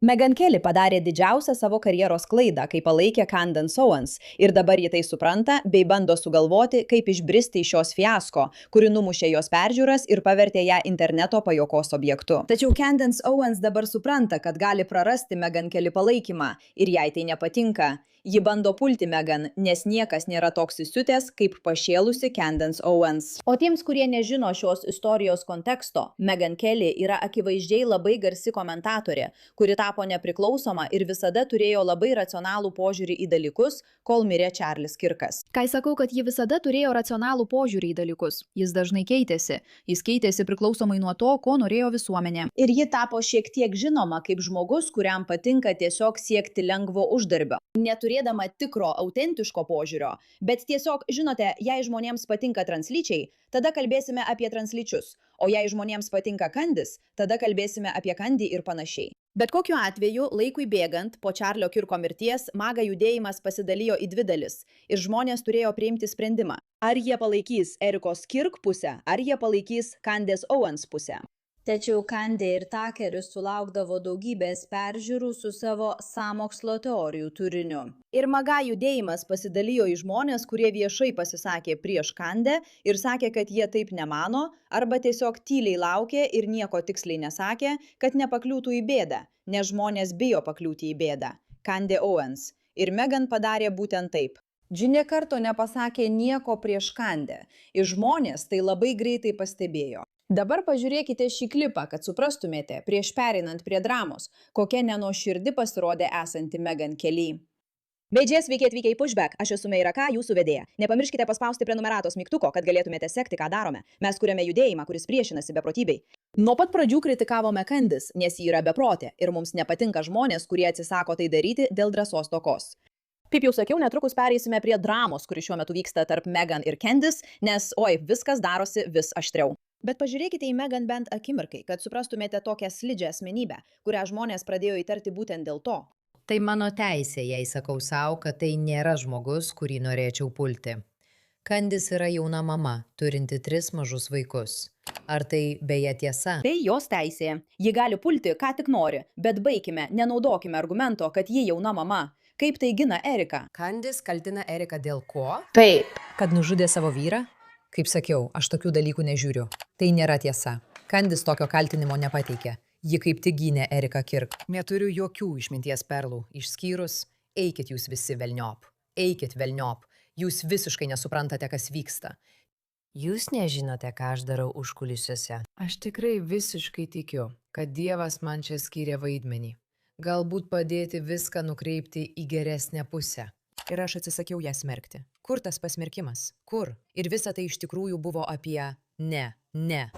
Meghan Kelly padarė didžiausią savo karjeros klaidą, kai palaikė Candace Owens ir dabar ji tai supranta bei bando sugalvoti, kaip išbristi iš šios fiasko, kuri numušė jos peržiūras ir pavertė ją interneto pajuokos objektu. Tačiau Candace Owens dabar supranta, kad gali prarasti Meghan Kelly palaikymą ir jai tai nepatinka. Ji bando pulti Meghan, nes niekas nėra toks įsiutęs, kaip pašėlusi Candace Owens. O tiems, kurie nežino šios istorijos konteksto, Meghan Kelly yra akivaizdžiai labai garsi komentatorė, kuri tapo nepriklausoma ir visada turėjo labai racionalų požiūrį į dalykus, kol mirė Charles Kirkas. Kai sakau, kad ji visada turėjo racionalų požiūrį į dalykus, jis dažnai keitėsi. Jis keitėsi priklausomai nuo to, ko norėjo visuomenė. Ir ji tapo šiek tiek žinoma kaip žmogus, kuriam patinka tiesiog siekti lengvo uždarbio. Neturėdama tikro, autentiško požiūrio, bet tiesiog, žinote, jei žmonėms patinka translyčiai, tada kalbėsime apie translyčius, o jei žmonėms patinka Candace, tada kalbėsime apie Candy ir panašiai. Bet kokiu atveju, laikui bėgant, po Čarlio Kirko mirties, MAGA judėjimas pasidalijo į dvi dalis ir žmonės turėjo priimti sprendimą. Ar jie palaikys Erikos Kirk pusę, ar jie palaikys Candace Owens pusę. Tačiau Candy ir Tuckeris sulaukdavo daugybės peržiūrų su savo sąmokslo teorijų turiniu. Ir MAGA judėjimas pasidalijo į žmonės, kurie viešai pasisakė prieš Candy ir sakė, kad jie taip nemano, arba tiesiog tyliai laukė ir nieko tiksliai nesakė, kad nepakliūtų į bėdą, nes žmonės bijo pakliūti į bėdą. Candy Owens. Ir Meghan padarė būtent taip. Ji nė karto nepasakė nieko prieš Candy ir žmonės tai labai greitai pastebėjo. Dabar pažiūrėkite šį klipą, kad suprastumėte, prieš pereinant prie dramos, kokia nenuoširdi pasirodė esanti Meghan Kelly. Beidžiai, sveiki atvykę į Pushback, aš esu Meira K, jūsų vedėja. Nepamirškite paspausti prenumeratos mygtuko, kad galėtumėte sekti, ką darome. Mes kuriame judėjimą, kuris priešinasi beprotybei. Nuo pat pradžių kritikavome Candace, nes ji yra beprotė ir mums nepatinka žmonės, kurie atsisako tai daryti dėl drąsos stokos. Kaip jau sakiau, netrukus pereisime prie dramos, kuri šiuo metu vyksta tarp Meghan ir Candace, nes, viskas darosi vis aštriau. Bet pažiūrėkite į Meghan bent akimirkai, kad suprastumėte tokią slidžią asmenybę, kurią žmonės pradėjo įtarti būtent dėl to. Tai mano teisė, jei sakau savo, kad tai nėra žmogus, kurį norėčiau pulti. Candace yra jauna mama, turinti 3 mažus vaikus. Ar tai beje tiesa? Tai jos teisė. Ji gali pulti, ką tik nori, bet baikime, nenaudokime argumento, kad ji jauna mama. Kaip tai gina Erika? Candace kaltina Eriką dėl ko? Taip. Kad nužudė savo vyrą? Kaip sakiau, aš tokių dalykų nežiūriu. Tai nėra tiesa. Candace tokio kaltinimo nepateikė. Ji kaip tik gynė Eriką Kirk. Neturiu jokių išminties perlų, išskyrus eikit jūs visi velniop. Eikit velniop. Jūs visiškai nesuprantate, kas vyksta. Jūs nežinote, ką aš darau užkulisiuose. Aš tikrai visiškai tikiu, kad Dievas man čia skyrė vaidmenį. Galbūt padėti viską nukreipti į geresnę pusę. Ir aš atsisakiau ją smerkti. Kur tas pasmerkimas? Kur? Ir visa tai iš tikrųjų buvo apie ne. Ne.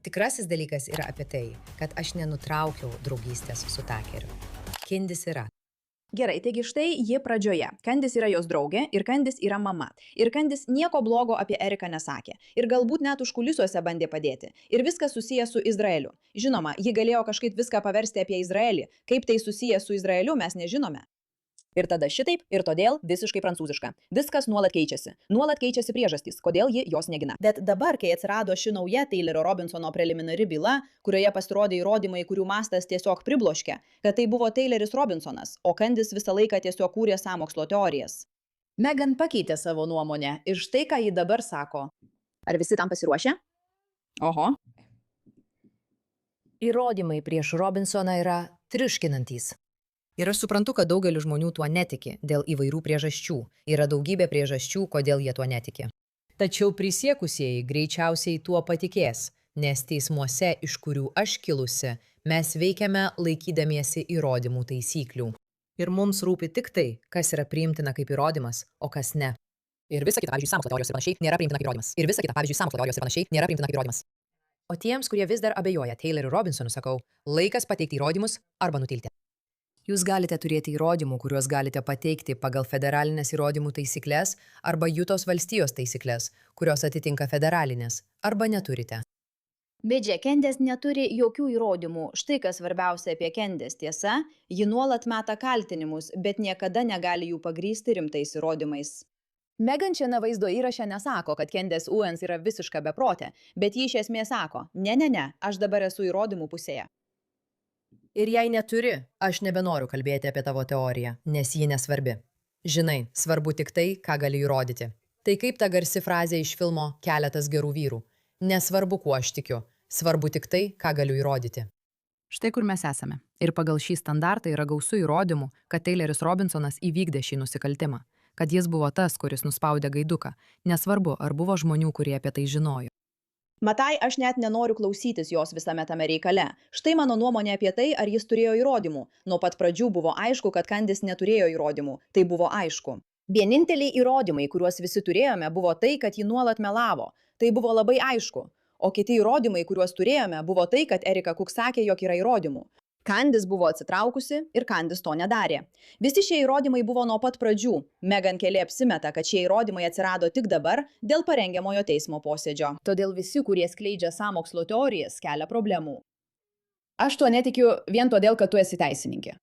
Tikrasis dalykas yra apie tai, kad aš nenutraukiau draugystės su Tuckeriu. Candace yra. Gerai, taigi štai ji pradžioje. Candace yra jos draugė ir Candace yra mama. Ir Candace nieko blogo apie Eriką nesakė. Ir galbūt net užkulisiuose bandė padėti. Ir viskas susiję su Izraeliu. Žinoma, ji galėjo kažkaip viską paversti apie Izraelį. Kaip tai susiję su Izraeliu, mes nežinome. Ir tada šitaip, ir todėl visiškai prancūziška. Viskas nuolat keičiasi. Nuolat keičiasi priežastys, kodėl ji jos negina. Bet dabar, kai atsirado ši nauja Taylorio Robinsono preliminari byla, kurioje pasirodė įrodymai, kurių mastas tiesiog pribloškė, kad tai buvo Tayloris Robinsonas, o Candace visą laiką tiesiog kūrė sąmokslo teorijas. Meghan pakeitė savo nuomonę ir štai ką ji dabar sako. Ar visi tam pasiruošę? Oho. Įrodymai prieš Robinsoną yra triuškinantys. Ir aš suprantu, kad daugelis žmonių tuo netiki dėl įvairių priežasčių. Yra daugybė priežasčių, kodėl jie tuo netiki. Tačiau prisiekusieji greičiausiai tuo patikės, nes teismuose, iš kurių aš kilusi, mes veikiame laikydamiesi įrodymų taisyklių. Ir mums rūpi tik tai, kas yra priimtina kaip įrodymas, o kas ne. Ir visa kita, pavyzdžiui, sąmokslo teorijos ir panašiai, nėra priimtina kaip įrodymas. Ir visa kita, pavyzdžiui, sąmokslo teorijos ir panašiai, nėra priimtina kaip įrodymas. O tiems, kurie vis dar abejoja Tayloriu Robinsonu, sakau, laikas pateikti įrodymus arba nutilti. Jūs galite turėti įrodymų, kuriuos galite pateikti pagal federalinės įrodymų taisyklės arba Jutos valstijos taisyklės, kurios atitinka federalinės, arba neturite. Beidžiai, Candace neturi jokių įrodymų. Štai kas svarbiausia apie Candace, tiesa, ji nuolat meta kaltinimus, bet niekada negali jų pagrįsti rimtais įrodymais. Megan šiame vaizdo įraše nesako, kad Candace Owens yra visiška beprotė, bet ji iš esmės sako, ne, aš dabar esu įrodymų pusėje. Ir jei neturi, aš nebenoriu kalbėti apie tavo teoriją, nes ji nesvarbi. Žinai, svarbu tik tai, ką gali įrodyti. Tai kaip ta garsi frazė iš filmo Keletas gerų vyrų. Nesvarbu, kuo aš tikiu. Svarbu tik tai, ką galiu įrodyti. Štai kur mes esame. Ir pagal šį standartą yra gausu įrodymų, kad Tayloris Robinsonas įvykdė šį nusikaltimą. Kad jis buvo tas, kuris nuspaudė gaiduką. Nesvarbu, ar buvo žmonių, kurie apie tai žinojo. Matai, aš net nenoriu klausytis jos visame tame reikale. Štai mano nuomonė apie tai, ar jis turėjo įrodymų. Nuo pat pradžių buvo aišku, kad Candace neturėjo įrodymų. Tai buvo aišku. Vieninteliai įrodymai, kuriuos visi turėjome, buvo tai, kad ji nuolat melavo. Tai buvo labai aišku. O kiti įrodymai, kuriuos turėjome, buvo tai, kad Erika Cook sakė, jog yra įrodymų. Candace buvo atsitraukusi ir Candace to nedarė. Visi šie įrodymai buvo nuo pat pradžių. Megan Kelly apsimeta, kad šie įrodymai atsirado tik dabar dėl parengiamojo teismo posėdžio. Todėl visi, kurie skleidžia sąmokslo teorijas, kelia problemų. Aš tuo netikiu vien todėl, kad tu esi teisininkė.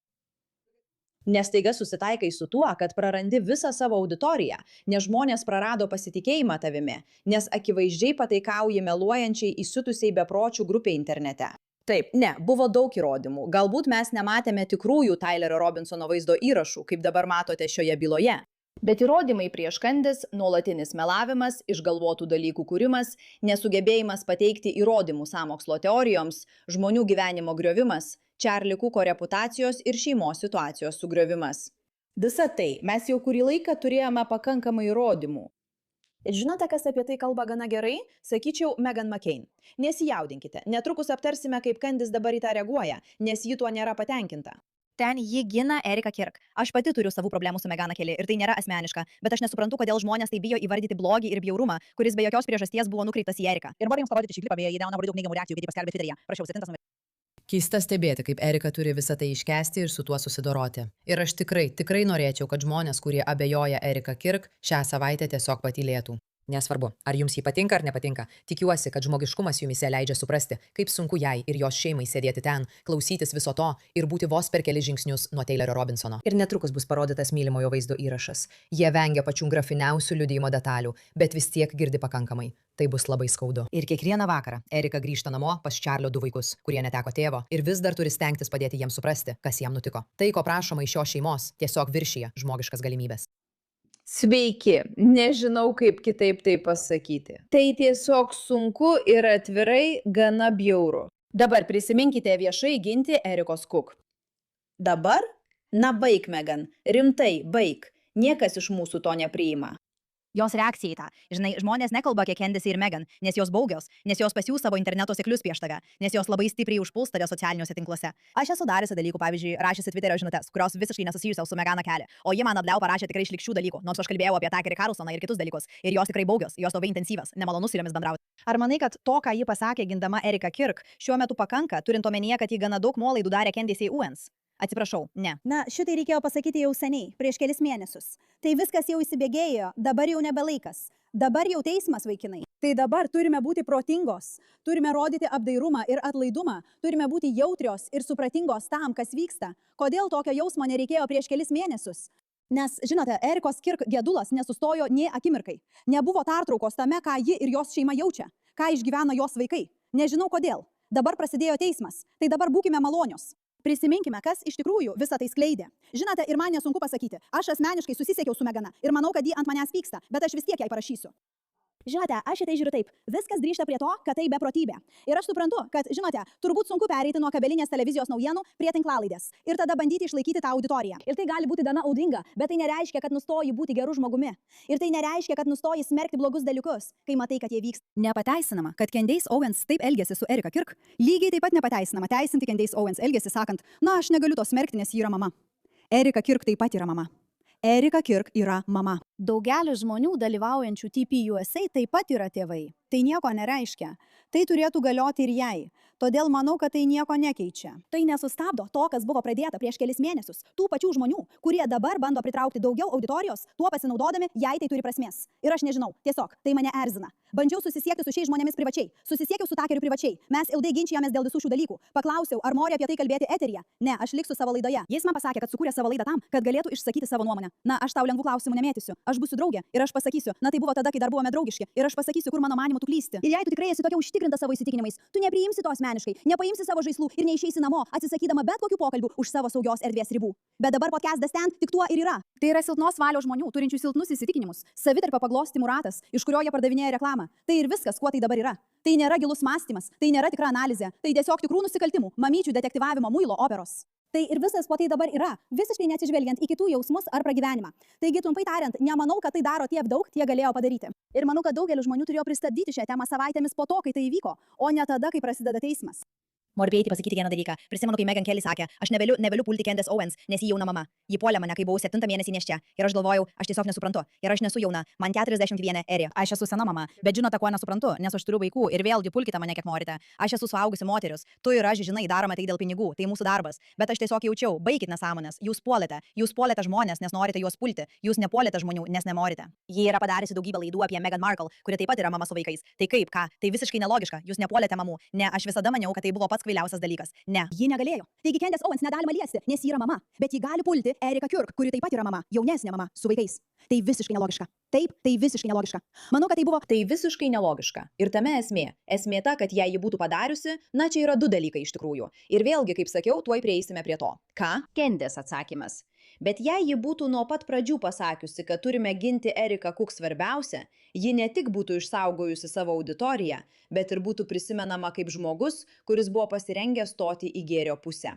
Nes staiga susitaikai su tuo, kad prarandi visą savo auditoriją, nes žmonės prarado pasitikėjimą tavimi, nes akivaizdžiai pataikauji meluojančiai įsiutusiai bepročių grupiai internete. Taip, ne, buvo daug įrodymų. Galbūt mes nematėme tikrųjų Taylorio Robinsono vaizdo įrašų, kaip dabar matote šioje byloje. Bet įrodymai prieš Candace, nuolatinis melavimas, išgalvotų dalykų kūrimas, nesugebėjimas pateikti įrodymų sąmokslo teorijoms, žmonių gyvenimo griovimas, Charlie Cooko reputacijos ir šeimos situacijos sugriovimas. Visa tai mes jau kurį laiką turėjome pakankamai įrodymų. Ir žinote, kas apie tai kalba gana gerai? Sakyčiau, Meghan McCain. Nesijaudinkite, netrukus aptarsime, kaip Candace dabar į tą reaguoja, nes ji tuo nėra patenkinta. Ten ji gina Eriką Kirk. Aš pati turiu savų problemų su Meghan Kelly ir tai nėra asmeniška, bet aš nesuprantu, kodėl žmonės tai bijo įvardyti blogį ir bjaurumą, kuris be jokios priežasties buvo nukreiptas į Eriką. Ir noriu jums parodyti šį klipą, beje, jį gauna labai daug neigiamų reakcijų, kai tai paskelbė Twitteryje. Prašau, 7 numeris. Keista stebėti, kaip Erika turi visą tai iškęsti ir su tuo susidoroti. Ir aš tikrai norėčiau, kad žmonės, kurie abejoja Erika Kirk, šią savaitę tiesiog patylėtų. Nesvarbu, ar jums jį patinka ar nepatinka, tikiuosi, kad žmogiškumas jumise leidžia suprasti, kaip sunku jai ir jos šeimai sėdėti ten, klausytis viso to ir būti vos per kelis žingsnius nuo Taylorio Robinsono. Ir netrukus bus parodytas mylimojo vaizdo įrašas. Jie vengia pačių grafiniausių liudijimo detalių, bet vis tiek girdi pakankamai. Tai bus labai skaudu. Ir kiekvieną vakarą Erika grįžta namo pas Charlio 2 vaikus, kurie neteko tėvo ir vis dar turi stengtis padėti jiems suprasti, kas jam nutiko. Tai, ko prašoma iš šios šeimos, tiesiog viršyje žmogiškas galimybės. Sveiki, nežinau kaip kitaip tai pasakyti. Tai tiesiog sunku ir atvirai gana bjauru. Dabar prisiminkite viešai ginti Erikos Cook. Dabar? Na baik, Megan, rimtai baik. Niekas iš mūsų to nepriima. Jos reakcija į tą. Žinai, žmonės nekalba apie Candace ir Meghan, nes jos baugios, nes jos pasiūs savo interneto seklius prieš tave, nes jos labai stipriai užpuls tave socialiniuose tinkluose. Aš esu dariusi dalykų, pavyzdžiui, rašysi Twitterio žinutes, kurios visiškai nesusijusios su Meghan Kelly, o ji man atbliau parašė tikrai šlikščių dalykų, nors aš kalbėjau apie Tuckerį Carlsoną ir kitus dalykus, ir jos tikrai baugios, jos labai intensyvios, nemalonu su jomis bendrauti. Ar manai, kad to, ką ji pasakė gindama Eriką Kirk, šiuo metu pakanka, turint omenyje, kad ji gana daug nuolaidų darė Candace Owens? Atsiprašau, ne. Na, šitai reikėjo pasakyti jau seniai, prieš kelis mėnesius. Tai viskas jau įsibėgėjo, dabar jau nebelaikas. Dabar jau teismas, vaikinai. Tai dabar turime būti protingos, turime rodyti apdairumą ir atlaidumą, turime būti jautrios ir supratingos tam, kas vyksta. Kodėl tokio jausmo nereikėjo prieš kelis mėnesius? Nes, žinote, Erikos Kirk gedulas nesustojo nė akimirkai. Nebuvo pertraukos tame, ką ji ir jos šeima jaučia, ką išgyvena jos vaikai. Nežinau kodėl. Dabar prasidėjo teismas. Tai dabar būkime malonios. Prisiminkime, kas iš tikrųjų visą tai skleidė. Žinote, ir man nesunku pasakyti, aš asmeniškai susisiekiau su Megana ir manau, kad ji ant manęs pyksta, bet aš vis tiek jai parašysiu. Žinote, aš į tai žiūriu taip. Viskas grįžta prie to, kad tai beprotybė. Ir aš suprantu, kad, žinote, turbūt sunku pereiti nuo kabelinės televizijos naujienų prie tinklalaidės ir tada bandyti išlaikyti tą auditoriją. Ir tai gali būti gana audringa, bet tai nereiškia, kad nustoji būti geru žmogumi. Ir tai nereiškia, kad nustoji smerkti blogus dalykus, kai matai, kad jie vyksta. Nepateisinama, kad Candace Owens taip elgėsi su Erika Kirk. Lygiai taip pat nepateisinama teisinti Candace Owens elgėsi sakant, na, aš negaliu to smerkti, nes ji yra mama. Erika Kirk taip pat yra mama. Erika Kirk yra mama. Daugelis žmonių dalyvaujančių TPUSA taip pat yra tėvai. Tai nieko nereiškia. Tai turėtų galioti ir jai. Todėl manau, kad tai nieko nekeičia. Tai nesustabdo to, kas buvo pradėta prieš kelis mėnesius. Tų pačių žmonių, kurie dabar bando pritraukti daugiau auditorijos, tuo pasinaudodami, jei tai turi prasmės. Ir aš nežinau, tiesiog, tai mane erzina. Bandžiau susisiekti su šiais žmonėmis privačiai. Susisiekiau su Takeriu privačiai. Mes ilgai ginčijomės dėl visų šių dalykų. Paklausiau, ar nori apie tai kalbėti eteryje. Ne, aš liksiu savo laidoje. Jis man pasakė, kad sukūrė savo laidą tam, kad galėtų išsakyti savo nuomonę. Na, aš tau lengvų klausimų nemėtysiu. Aš būsiu draugė ir aš pasakysiu, na tai buvo tada, kai dar buvome draugiški. Ir aš pasakysiu, kur mano manymu tu klysti. Ir jei tu tikrai esi tokia užtikrinta savo įsitikinimais, tu nepriimsi to asmeniškai, nepaimsi savo žaislų ir neišeisi namo, atsisakydama bet kokių pokalbių už savo saugios erdvės ribų. Bet dabar podcast The Stand tik tuo ir yra. Tai yra silpnos valios žmonių, turinčių silpnus įsitikinimus, savitarpio paglostymų ratas, iš kurio jie pardavinėja reklamą. Tai ir viskas, kuo tai dabar yra. Tai nėra gilus mąstymas, tai nėra tikra analizė, tai tiesiog tikrų nusikaltimų, mamyčių detektyvavimo muilo operos. Tai ir visas, kuo tai dabar yra, visiškai neatsižvelgiant į kitų jausmus ar pragyvenimą. Taigi, trumpai tariant, nemanau, kad tai daro tiek daug, tiek galėjo padaryti. Ir manau, kad daugelis žmonių turėjo pristabdyti šią temą savaitėmis po to, kai tai įvyko, o ne tada, kai prasideda teismas. Morbėjai pasakyti vieną dalyką. Prisimenu, kai Megan Kelly sakė, aš nevėliu pulti Candace Owens, nes ji jauna mama. Ji puolė mane, kai buvau 7 mėnesį nėščia. Ir aš galvojau, aš tiesiog nesuprantu. Ir aš nesu jauna, man 41 eri. Aš esu sena mama, bet žinote, ko nesuprantu, nes aš turiu vaikų ir vėlgi pulkite mane kiek norite. Aš esu suaugusi moteris. Tu ir aš, žinai, darome tai dėl pinigų, tai mūsų darbas. Bet aš tiesiog jaučiau, baikit nesąmonės. Jūs puolėte žmonės, nes norite juos pulti. Jūs nepuolėte žmonių, nes nenorite. Ji yra padariusi daugybę laidų apie Meghan Markle, kuri taip pat yra mama su vaikais. Tai kaip, ką? Tai visiškai nelogiška. Jūs nepuolėte mamų. Ne, aš visada maniau, kad tai buvo pats kvailiausias dalykas. Ne, ji negalėjo. Taigi Candace Owens negalima liesti, nes ji yra mama. Bet ji gali pulti Erika Kirk, kuri taip pat yra mama, jaunesnė mama su vaikais. Tai visiškai nelogiška. Taip, tai visiškai nelogiška. Manau, kad tai buvo. Tai visiškai nelogiška. Ir tame esmė. Esmė ta, kad jei ji būtų padariusi, na čia yra du dalykai iš tikrųjų. Ir vėlgi, kaip sakiau, tuoj prieisime prie to. Ką? Kendės atsakymas. Bet jei ji būtų nuo pat pradžių pasakiusi, kad turime ginti Eriką Cook svarbiausia, ji ne tik būtų išsaugojusi savo auditoriją, bet ir būtų prisimenama kaip žmogus, kuris buvo pasirengęs stoti į gėrio pusę.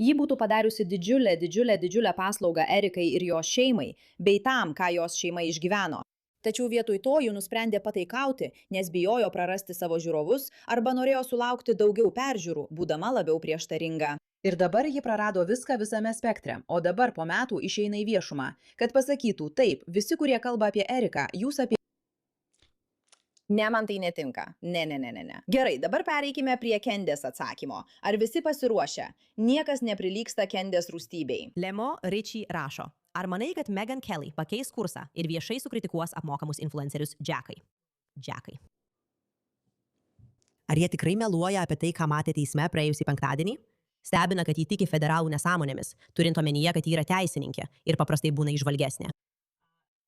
Ji būtų padariusi didžiulę paslaugą Erikai ir jos šeimai, bei tam, ką jos šeima išgyveno. Tačiau vietoj to ji nusprendė pataikauti, nes bijojo prarasti savo žiūrovus arba norėjo sulaukti daugiau peržiūrų, būdama labiau prieštaringa. Ir dabar ji prarado viską visame spektre, o dabar po metų išeina į viešumą, kad pasakytų, taip, visi, kurie kalba apie Eriką, jūs apie... Ne, man tai netinka. Ne. Gerai, dabar pereikime prie Kendės atsakymo. Ar visi pasiruošę? Niekas neprilygsta Kendės rūstybei. Lemo Richie rašo. Ar manai, kad Meghan Kelly pakeis kursą ir viešai sukritikuos apmokamus influencerius Jackai? Ar jie tikrai meluoja apie tai, ką matė teisme praėjusį penktadienį? Stebina, kad jį tiki federalų nesąmonėmis, turint omenyje, kad jį yra teisininkė ir paprastai būna įžvalgesnė.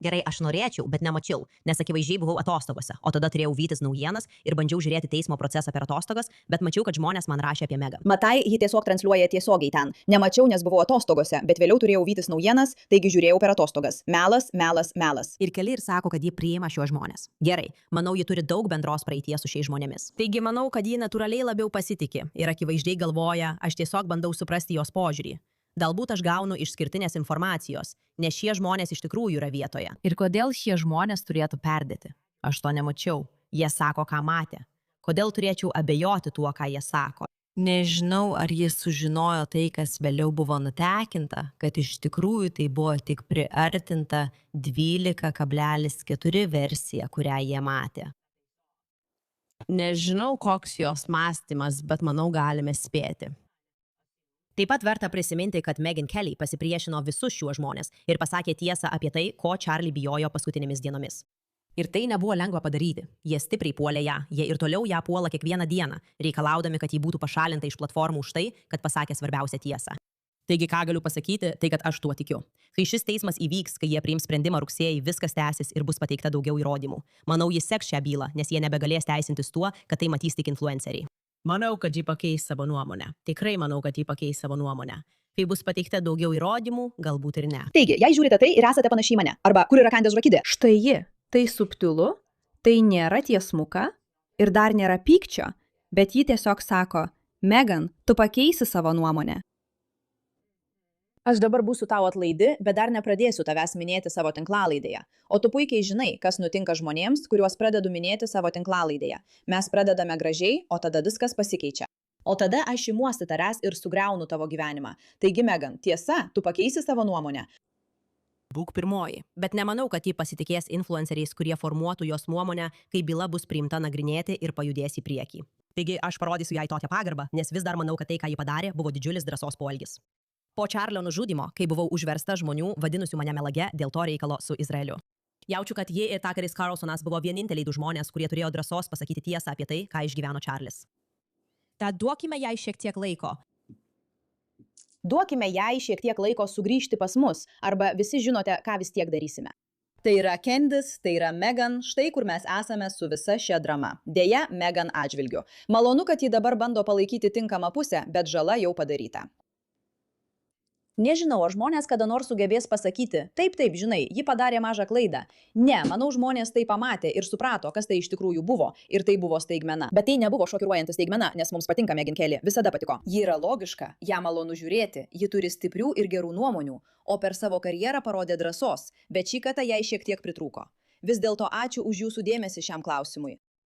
Gerai, aš norėčiau, bet nemačiau, nes akivaizdžiai buvau atostogose, o tada turėjau vytis naujienas ir bandžiau žiūrėti teismo procesą per atostogas, bet mačiau, kad žmonės man rašė apie Meghan. Matai, ji tiesiog transliuoja tiesiogiai ten. Nemačiau, nes buvau atostogose, bet vėliau turėjau vytis naujienas, taigi žiūrėjau per atostogas. Melas. Ir keli ir sako, kad ji priima šiuos žmonės. Gerai, manau, ji turi daug bendros praeities su šiais žmonėmis. Taigi manau, kad ji natūraliai labiau pasitiki ir akivaizdžiai galvoja, aš tiesiog bandau suprasti jos požiūrį. Galbūt aš gaunu išskirtinės informacijos, nes šie žmonės iš tikrųjų yra vietoje. Ir kodėl šie žmonės turėtų perdėti? Aš to nemačiau. Jie sako, ką matė. Kodėl turėčiau abejoti tuo, ką jie sako? Nežinau, ar jis sužinojo tai, kas vėliau buvo nutekinta, kad iš tikrųjų tai buvo tik priartinta 12,4 versija, kurią jie matė. Nežinau, koks jos mąstymas, bet manau, galime spėti. Taip pat verta prisiminti, kad Meghan Kelly pasipriešino visus šiuos žmonės ir pasakė tiesą apie tai, ko Charlie bijojo paskutinėmis dienomis. Ir tai nebuvo lengva padaryti. Jie stipriai puolė ją, jie ir toliau ją puola kiekvieną dieną, reikalaudami, kad ji būtų pašalinta iš platformų už tai, kad pasakė svarbiausią tiesą. Taigi, ką galiu pasakyti, tai kad aš tuo tikiu. Kai šis teismas įvyks, kai jie priims sprendimą rugsėjį, viskas tęsis ir bus pateikta daugiau įrodymų. Manau, jis seks šią bylą, nes jie nebegalės teisintis tuo, kad tai matys tik influenceriai. Manau, kad ji pakeis savo nuomonę. Tikrai manau, kad ji pakeis savo nuomonę. Kai bus pateikta daugiau įrodymų, galbūt ir ne. Taigi, jei žiūrite tai ir esate panašiai mane, arba kur yra Kandės žvakidė? Štai ji. Tai subtilu, tai nėra tiesmuka ir dar nėra pykčio, bet ji tiesiog sako, Meghan, tu pakeisi savo nuomonę. Aš dabar būsiu tau atlaidi, bet dar nepradėsiu tavęs minėti savo tinklalaidėje. O tu puikiai žinai, kas nutinka žmonėms, kuriuos pradedu minėti savo tinklalaidėje. Mes pradedame gražiai, o tada viskas pasikeičia. O tada aš imuosi tavęs ir sugriaunu tavo gyvenimą. Taigi, Meghan, tiesa, tu pakeisi savo nuomonę. Būk pirmoji. Bet nemanau, kad ji pasitikės influenceriais, kurie formuotų jos nuomonę, kai byla bus priimta nagrinėti ir pajudės į priekį. Taigi aš parodysiu jai tokią pagarbą, nes vis dar manau, kad tai, ką ji padarė, buvo didžiulis drąsos poelgis. Po Čarlio nužudymo, kai buvau užversta žmonių, vadinusių mane melage dėl to reikalo su Izraeliu. Jaučiu, kad ji ir Tuckeris Carlsonas buvo vieninteliai du žmonės, kurie turėjo drąsos pasakyti tiesą apie tai, ką išgyveno Čarlis. Tad duokime jai šiek tiek laiko. Duokime jai šiek tiek laiko sugrįžti pas mus, arba visi žinote, ką vis tiek darysime. Tai yra Candice, tai yra Meghan, štai kur mes esame su visa šia drama. Deja, Meghan atžvilgiu. Malonu, kad ji dabar bando palaikyti tinkamą pusę, bet žala jau padaryta. Nežinau, ar žmonės kada nors sugebės pasakyti, taip, žinai, ji padarė mažą klaidą. Ne, manau, žmonės tai pamatė ir suprato, kas tai iš tikrųjų buvo. Ir tai buvo staigmena. Bet tai nebuvo šokiruojanti staigmena, nes mums patinka Meghan Kelly. Visada patiko. Ji yra logiška, ją malonu žiūrėti, ji turi stiprių ir gerų nuomonių, o per savo karjerą parodė drąsos, bet šį kartą jai šiek tiek pritrūko. Vis dėlto ačiū už jūsų dėmesį šiam klausimui.